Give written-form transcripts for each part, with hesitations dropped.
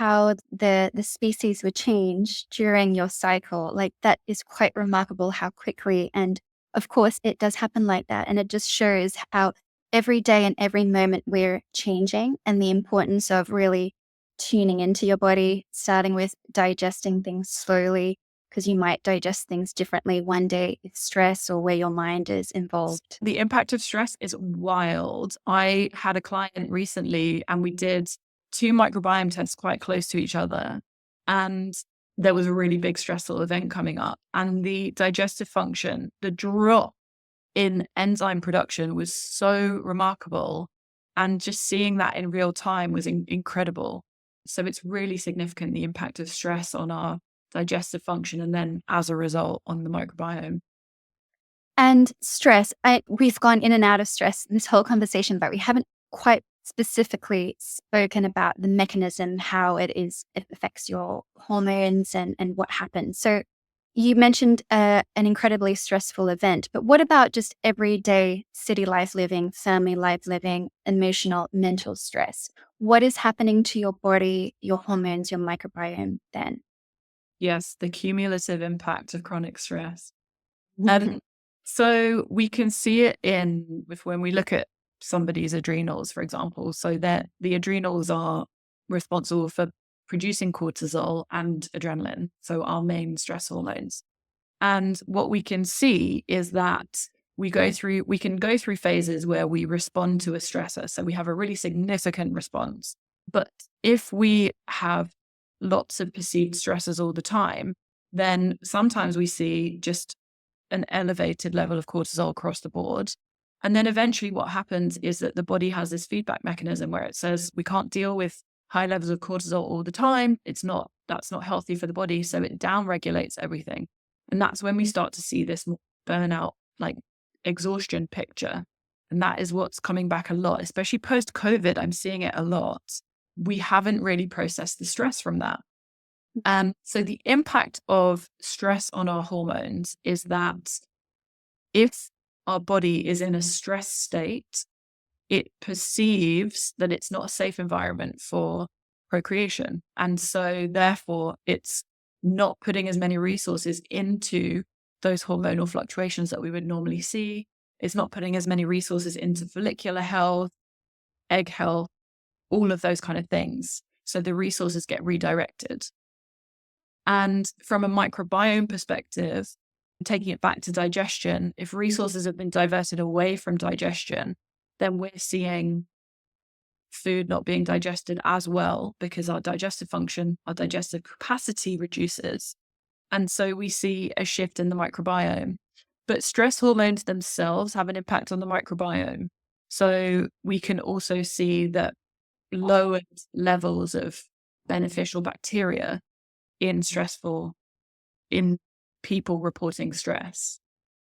how the species would change during your cycle. Like that is quite remarkable how quickly. And of course, it does happen like that. And it just shows how every day and every moment we're changing and the importance of really tuning into your body, starting with digesting things slowly, because you might digest things differently one day with stress or where your mind is involved. The impact of stress is wild. I had a client recently and we did two microbiome tests quite close to each other. And there was a really big stressful event coming up. And the digestive function, the drop in enzyme production was so remarkable. And just seeing that in real time was incredible. So it's really significant, the impact of stress on our digestive function and then as a result on the microbiome. And stress, we've gone in and out of stress in this whole conversation, but we haven't quite specifically spoken about the mechanism, how it affects your hormones and what happens. So you mentioned an incredibly stressful event, but what about just everyday city life living, family life living, emotional, mental stress? What is happening to your body, your hormones, your microbiome then? Yes, the cumulative impact of chronic stress. And so we can see it when we look at somebody's adrenals, for example. So that the adrenals are responsible for producing cortisol and adrenaline, so our main stress hormones. And what we can see is that we can go through phases where we respond to a stressor. So we have a really significant response. But if we have lots of perceived stressors all the time, then sometimes we see just an elevated level of cortisol across the board. And then eventually what happens is that the body has this feedback mechanism where it says we can't deal with high levels of cortisol all the time. That's not healthy for the body. So it downregulates everything. And that's when we start to see this burnout, like exhaustion picture. And that is what's coming back a lot, especially post-COVID. I'm seeing it a lot. We haven't really processed the stress from that. So the impact of stress on our hormones is that if our body is in a stress state, it perceives that it's not a safe environment for procreation. And so therefore it's not putting as many resources into those hormonal fluctuations that we would normally see. It's not putting as many resources into follicular health, egg health, all of those kind of things. So the resources get redirected. And from a microbiome perspective, taking it back to digestion, if resources have been diverted away from digestion, then we're seeing food not being digested as well because our digestive function, our digestive capacity reduces. And so we see a shift in the microbiome. But stress hormones themselves have an impact on the microbiome. So we can also see that lowered levels of beneficial bacteria in people reporting stress.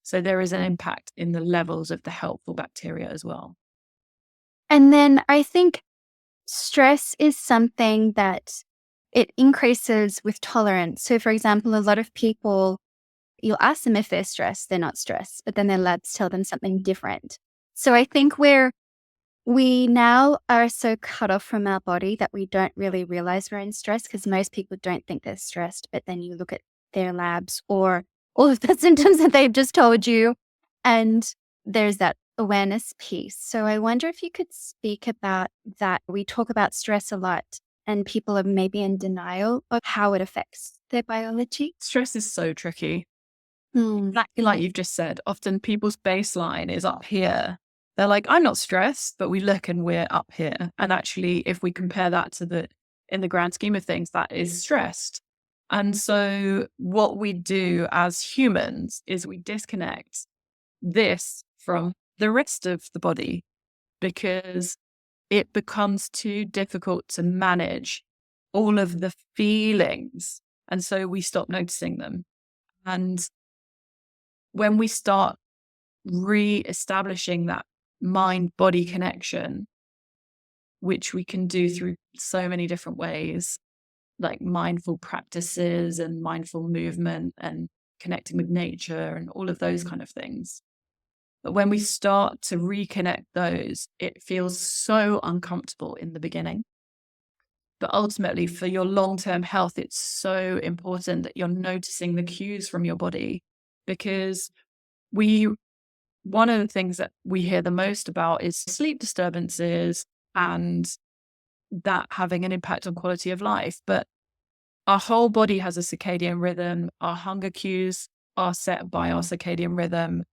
So there is an impact in the levels of the helpful bacteria as well. And then I think stress is something that it increases with tolerance. So, for example, a lot of people, you'll ask them if they're stressed, they're not stressed, but then their labs tell them something different. So I think we now are so cut off from our body that we don't really realize we're in stress because most people don't think they're stressed. But then you look at their labs or all of the symptoms that they've just told you, and there's that awareness piece. So I wonder if you could speak about that. We talk about stress a lot, and people are maybe in denial of how it affects their biology. Stress is so tricky. Hmm. Exactly like you've just said, often people's baseline is up here. They're like, I'm not stressed, but we look and we're up here. And actually, if we compare that to in the grand scheme of things, that is stressed. And so what we do as humans is we disconnect this from the rest of the body because it becomes too difficult to manage all of the feelings. And so we stop noticing them. And when we start re-establishing that mind-body connection, which we can do through so many different ways, like mindful practices and mindful movement and connecting with nature and all of those kind of things. But when we start to reconnect those, it feels so uncomfortable in the beginning. But ultimately, for your long-term health, it's so important that you're noticing the cues from your body, because one of the things that we hear the most about is sleep disturbances and that having an impact on quality of life. But our whole body has a circadian rhythm. Our hunger cues are set by our circadian rhythm.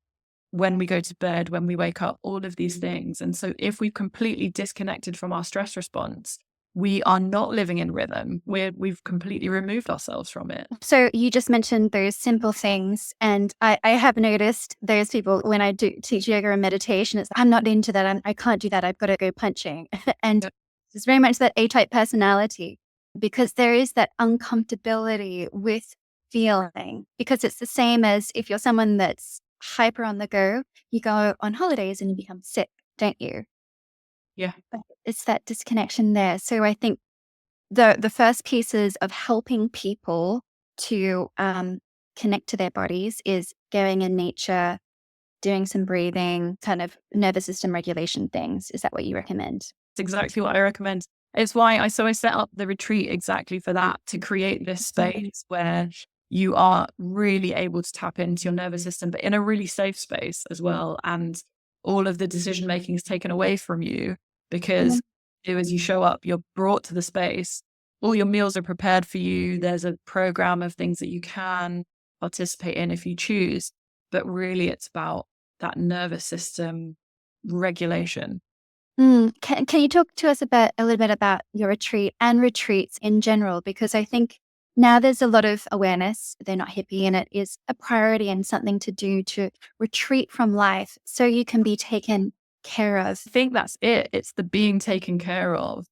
When we go to bed, when we wake up, all of these things. And so if we've completely disconnected from our stress response, we are not living in rhythm. We've completely removed ourselves from it. So you just mentioned those simple things. And I have noticed those people when I do teach yoga and meditation, it's, I'm not into that. I can't do that. I've got to go punching. And Yeah. it's very much that A-type personality, because there is that uncomfortability with feeling, because it's the same as if you're someone that's hyper on the go, you go on holidays and you become sick, don't you? Yeah. But it's that disconnection there. So I think the first pieces of helping people to connect to their bodies is going in nature, doing some breathing, kind of nervous system regulation things. Is that what you recommend? It's exactly what I recommend. It's why I set up the retreat exactly for that, to create this space where you are really able to tap into your nervous system, but in a really safe space as well. And all of the decision making is taken away from you, because as you show up, you're brought to the space. All your meals are prepared for you. There's a program of things that you can participate in if you choose. But really, it's about that nervous system regulation. Can you talk to us about a little bit about your retreat and retreats in general? Because I think now there's a lot of awareness, they're not hippie, and it is a priority and something to do to retreat from life so you can be taken care of. I think that's it. It's the being taken care of.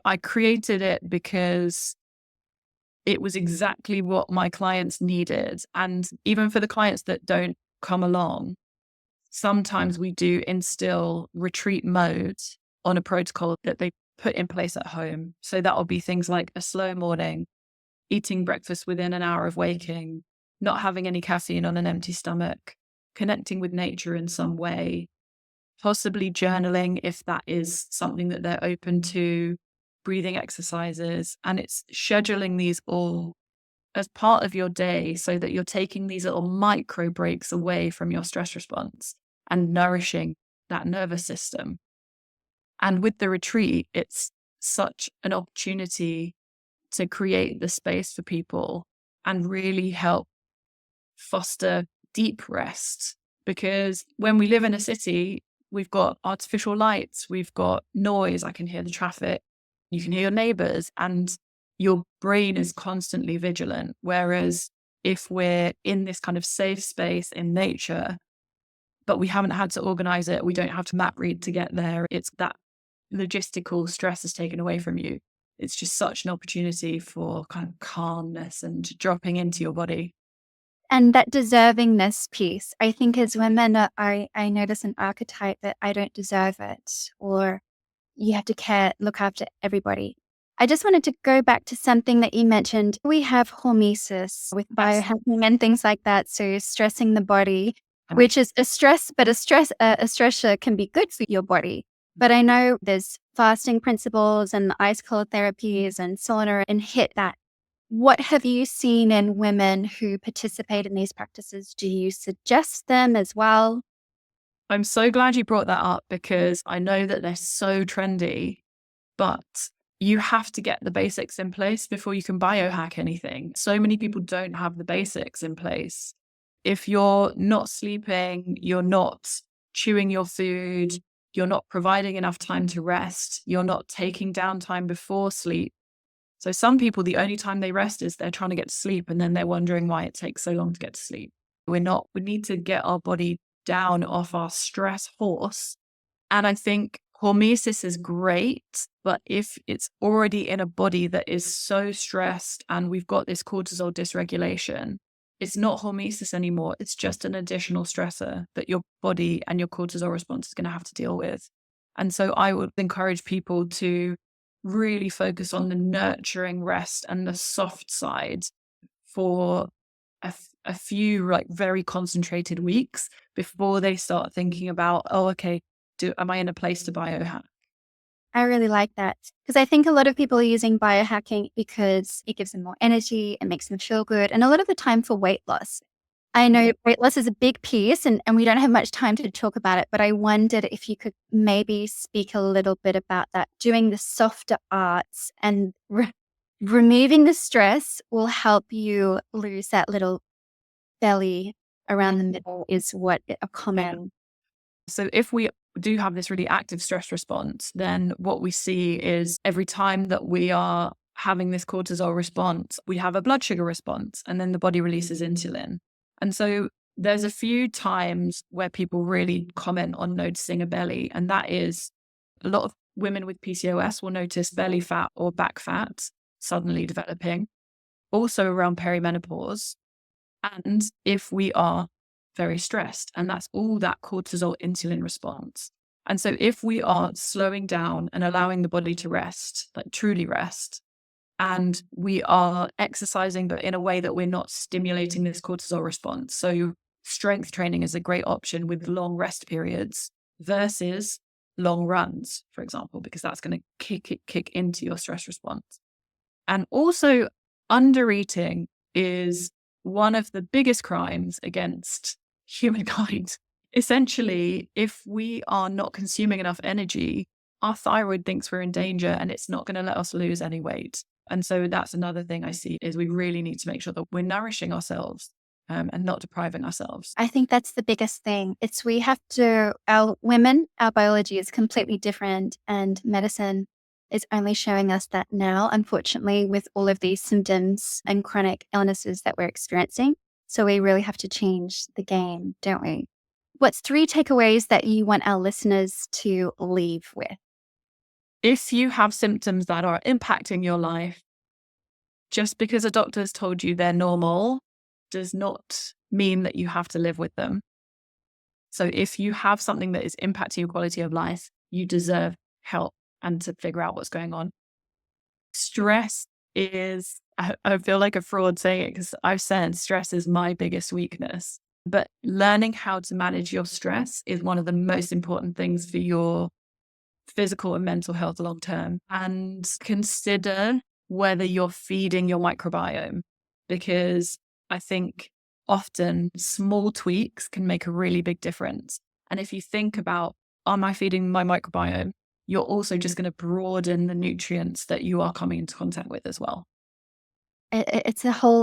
I created it because it was exactly what my clients needed. And even for the clients that don't come along, sometimes we do instill retreat mode on a protocol that they put in place at home. So that will be things like a slow morning, eating breakfast within an hour of waking, not having any caffeine on an empty stomach, connecting with nature in some way, possibly journaling if that is something that they're open to, breathing exercises. And it's scheduling these all as part of your day so that you're taking these little micro breaks away from your stress response and nourishing that nervous system. And with the retreat, it's such an opportunity to create the space for people and really help foster deep rest. Because when we live in a city, we've got artificial lights, we've got noise. I can hear the traffic, you can hear your neighbors, and your brain is constantly vigilant. Whereas if we're in this kind of safe space in nature, but we haven't had to organize it, we don't have to map read to get there, it's that logistical stress is taken away from you. It's just such an opportunity for kind of calmness and dropping into your body. And that deservingness piece, I think as women, I notice an archetype that I don't deserve it, or you have to look after everybody. I just wanted to go back to something that you mentioned. We have hormesis with Yes. biohacking and things like that. So stressing the body, And which is a stress, but a stressor can be good for your body. But I know there's fasting principles and ice cold therapies and sauna and hit that. What have you seen in women who participate in these practices? Do you suggest them as well? I'm so glad you brought that up, because I know that they're so trendy, but you have to get the basics in place before you can biohack anything. So many people don't have the basics in place. If you're not sleeping, you're not chewing your food, you're not providing enough time to rest, you're not taking downtime before sleep. So some people, the only time they rest is they're trying to get to sleep, and then they're wondering why it takes so long to get to sleep. We need to get our body down off our stress horse. And I think hormesis is great, but if it's already in a body that is so stressed and we've got this cortisol dysregulation, it's not hormesis anymore. It's just an additional stressor that your body and your cortisol response is going to have to deal with. And so I would encourage people to really focus on the nurturing rest and the soft side for a few like very concentrated weeks before they start thinking about, oh, okay, am I in a place to biohack? I really like that because I think a lot of people are using biohacking because it gives them more energy, it makes them feel good, and a lot of the time for weight loss. I know weight loss is a big piece and we don't have much time to talk about it, but I wondered if you could maybe speak a little bit about that. Doing the softer arts and removing the stress will help you lose that little belly around the middle is what a common. So if we do have this really active stress response, then what we see is every time that we are having this cortisol response, we have a blood sugar response, and then the body releases insulin. And so there's a few times where people really comment on noticing a belly, and that is a lot of women with PCOS will notice belly fat or back fat suddenly developing, also around perimenopause, and if we are very stressed, and that's all that cortisol insulin response. And so if we are slowing down and allowing the body to rest, like truly rest, and we are exercising, but in a way that we're not stimulating this cortisol response. So strength training is a great option with long rest periods versus long runs, for example, because that's going to kick into your stress response. And also undereating is one of the biggest crimes against humankind. Essentially, if we are not consuming enough energy, our thyroid thinks we're in danger and it's not going to let us lose any weight. And so that's another thing I see is we really need to make sure that we're nourishing ourselves and not depriving ourselves. I think that's the biggest thing. It's we have to, our women, our biology is completely different, and medicine is only showing us that now, unfortunately, with all of these symptoms and chronic illnesses that we're experiencing. So we really have to change the game, don't we? What's 3 takeaways that you want our listeners to leave with? If you have symptoms that are impacting your life, just because a doctor has told you they're normal does not mean that you have to live with them. So if you have something that is impacting your quality of life, you deserve help and to figure out what's going on. Stress is, I feel like a fraud saying it because I've said stress is my biggest weakness. But learning how to manage your stress is one of the most important things for your physical and mental health long term. And consider whether you're feeding your microbiome, because I think often small tweaks can make a really big difference. And if you think about, am I feeding my microbiome? You're also just going to broaden the nutrients that you are coming into contact with as well. It's a whole